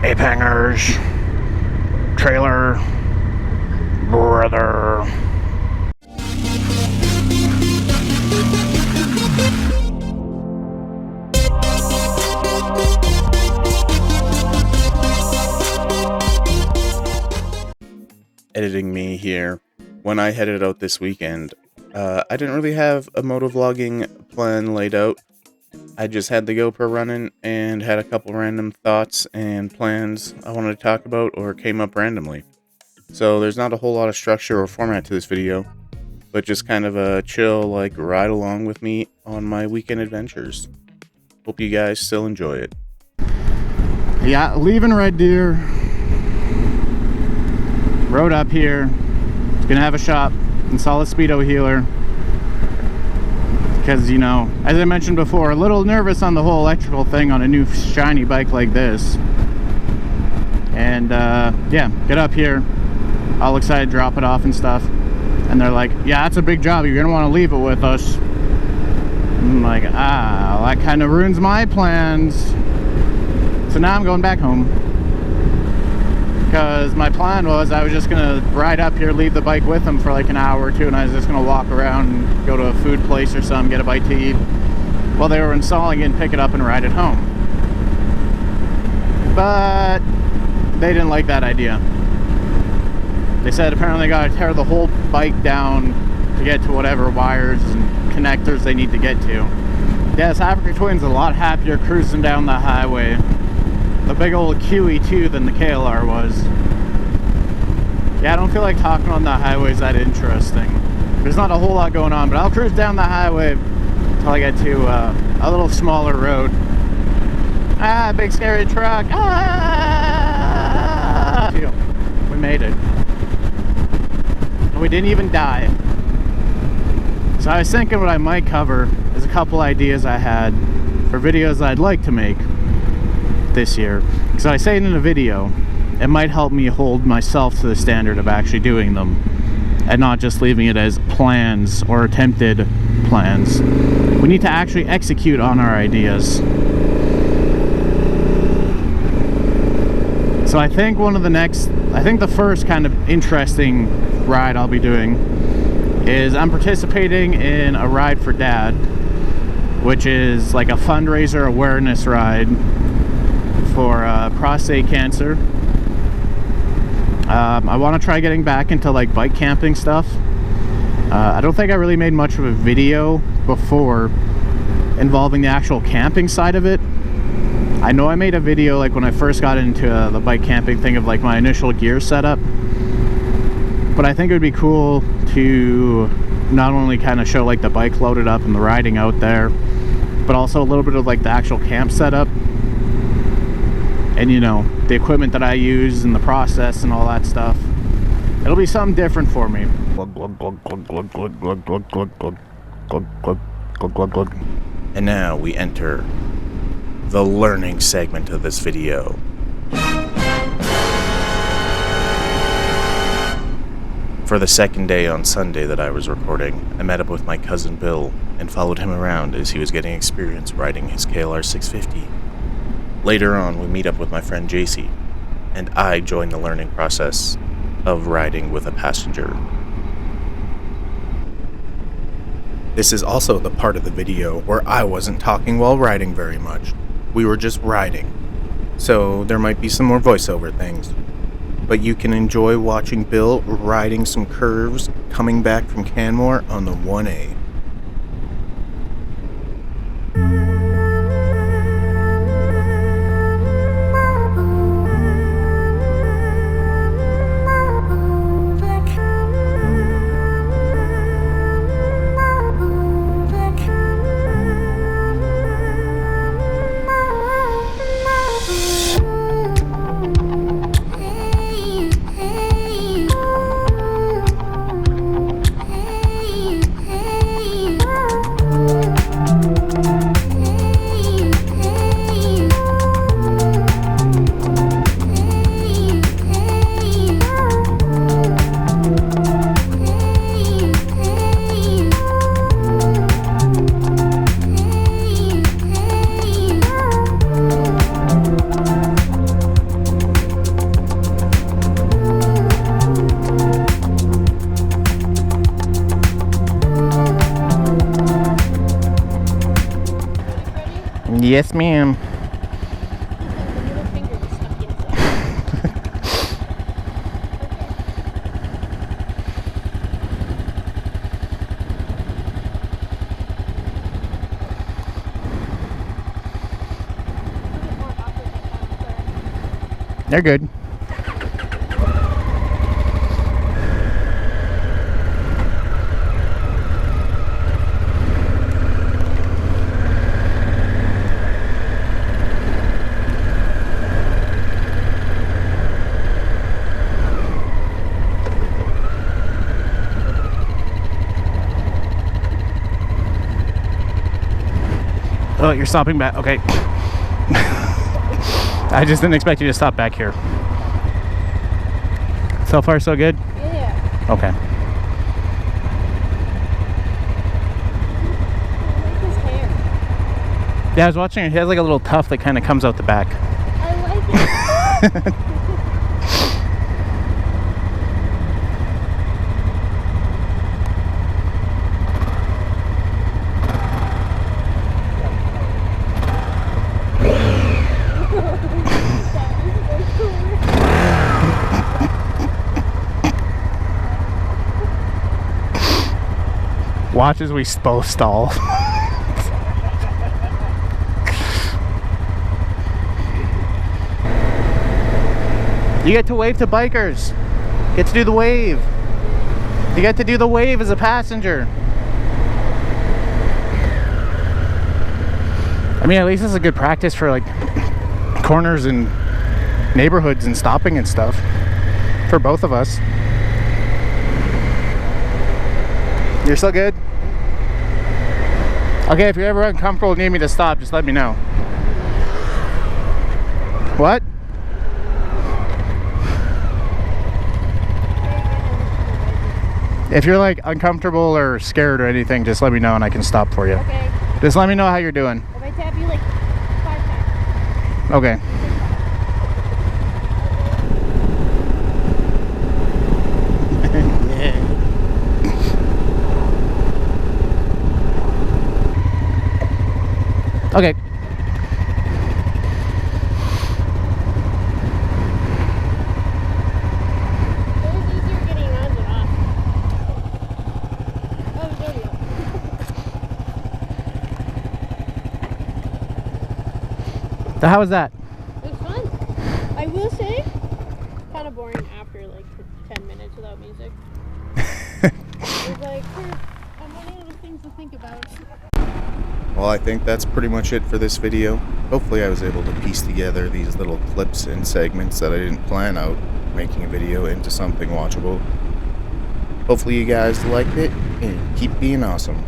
ape hangers, trailer, brother. Editing me here. When I headed out this weekend, I didn't really have a motovlogging plan laid out. I just had the GoPro running and had a couple random thoughts and plans I wanted to talk about or came up randomly. So there's not a whole lot of structure or format to this video, but just kind of a chill, like, ride along with me on my weekend adventures. Hope you guys still enjoy it. Yeah, leaving Red Deer. Rode up here. Gonna have a shop, install a speedo healer. Because, you know, as I mentioned before, a little nervous on the whole electrical thing on a new shiny bike like this. And yeah, get up here, all excited, drop it off and stuff. And they're like, yeah, that's a big job, you're gonna want to leave it with us. I'm like, well, that kind of ruins my plans. So now I'm going back home, because my plan was I was just gonna ride up here, leave the bike with them for like an hour or two, and I was just gonna walk around and go to a food place or something, get a bite to eat while they were installing it and pick it up and ride it home. But they didn't like that idea. They said apparently they gotta tear the whole bike down to get to whatever wires and connectors they need to get to. Yes, Africa Twin's a lot happier cruising down the highway. The big old QE2 than the KLR was. Yeah, I don't feel like talking on the highways that interesting. There's not a whole lot going on, but I'll cruise down the highway until I get to a little smaller road. Big scary truck. We made it. And we didn't even die. So I was thinking what I might cover is a couple ideas I had for videos I'd like to make this year, because I say it in a video, it might help me hold myself to the standard of actually doing them and not just leaving it as plans or attempted plans. We need to actually execute on our ideas. So I think the first kind of interesting ride I'll be doing is I'm participating in a Ride for Dad, which is like a fundraiser awareness ride for prostate cancer. I want to try getting back into like bike camping stuff. I don't think I really made much of a video before involving the actual camping side of it. I know I made a video like when I first got into the bike camping thing of like my initial gear setup, but I think it would be cool to not only kind of show like the bike loaded up and the riding out there, but also a little bit of like the actual camp setup. And, you know, the equipment that I use and the process and all that stuff. It'll be something different for me. And now we enter the learning segment of this video. For the second day on Sunday that I was recording, I met up with my cousin Bill and followed him around as he was getting experience riding his KLR 650. Later on, we meet up with my friend JC, and I join the learning process of riding with a passenger. This is also the part of the video where I wasn't talking while riding very much. We were just riding, so there might be some more voiceover things. But you can enjoy watching Bill riding some curves coming back from Canmore on the 1A. Yes, ma'am. The middle finger was stuck inside. They're good. Oh, you're stopping back. Okay. I just didn't expect you to stop back here. So far, so good? Yeah. Okay. I like his hair. Yeah, I was watching it. He has like a little tuft that kind of comes out the back. I like it. Watch as we both stall. You get to wave to bikers. Get to do the wave. You get to do the wave as a passenger. I mean, at least it's a good practice for like corners and neighborhoods and stopping and stuff for both of us. You're still good? Okay, if you're ever uncomfortable and need me to stop, just let me know. What? If you're like uncomfortable or scared or anything, just let me know and I can stop for you. Okay. Just let me know how you're doing. If I tap you like 5 times. Okay. Okay. It was easier getting on than off. Oh, there you go. So how was that? It was fun. I will say, kind of boring after like 10 minutes without music. It was like, I'm running out of things to think about. Well, I think that's pretty much it for this video. Hopefully I was able to piece together these little clips and segments that I didn't plan out making a video into something watchable. Hopefully you guys liked it, and keep being awesome.